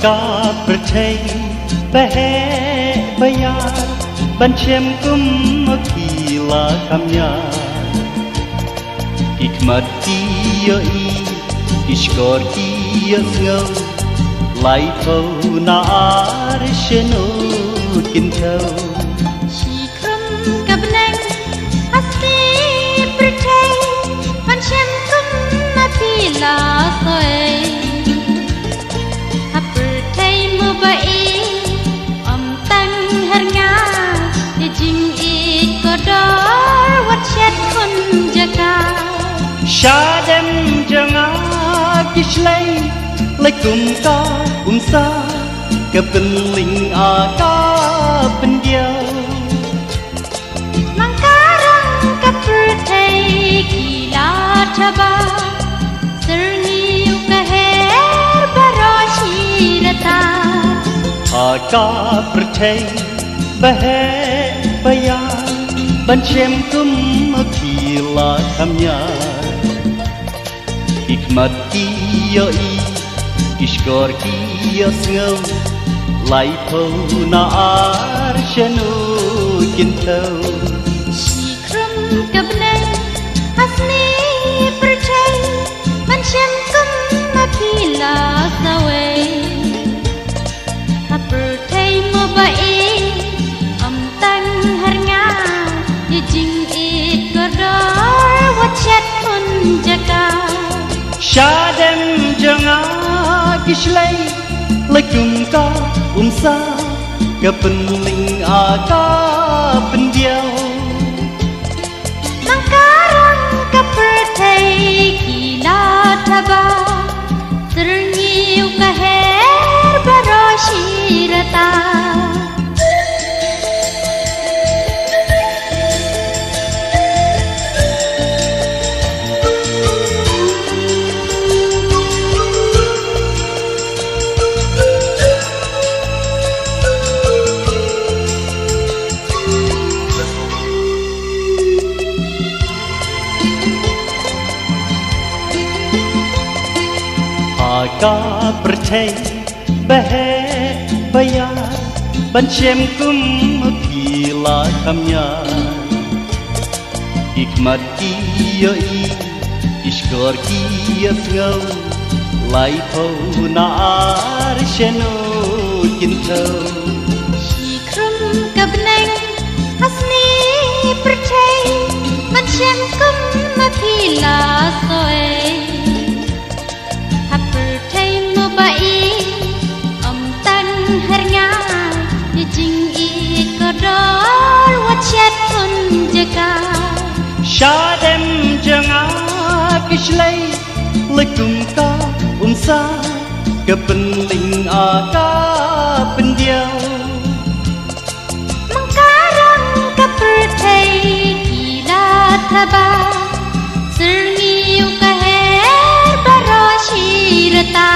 Haka percay bayar Bancem kum kila kamya Hikmat kia Ishkor kia ngâu Lai thâu na arshenu kintau Shikrum kabnang Hasti percay Bancem kum kila soy Shadem janga kishlay Laikum ka umsa Kepenling aga pendiau Mangkarang kapertai kila thaba Serniu kaher barashirata Haka percay bayar Bancem kum kila kamya Hikmat kia Ishkor kia ngâu Lai thâu na arshenu kintau Shikrum kabnang Hasni percay Bancem kum kila saway Hapertai mo bae Amtang harnga Yajing it kodor Wachat mun jaka Shadem janga kishlay Laikum ka umsa Kepenling aga pendiau Mangkarang kapertai kila thaba Serniu kaher barashirata Haka percay bayar Bancem kum kila kamya Hikmat kia Ishkor kia ngâu Lai thâu na arshenu kintau Shikrum kabnang Hasni percay Bancem kum kila soy Shadem janga kishlay Laikum ka umsa Kepenling aga pendiau Mangkarang kapertai kila thaba Serniu kaher barashirata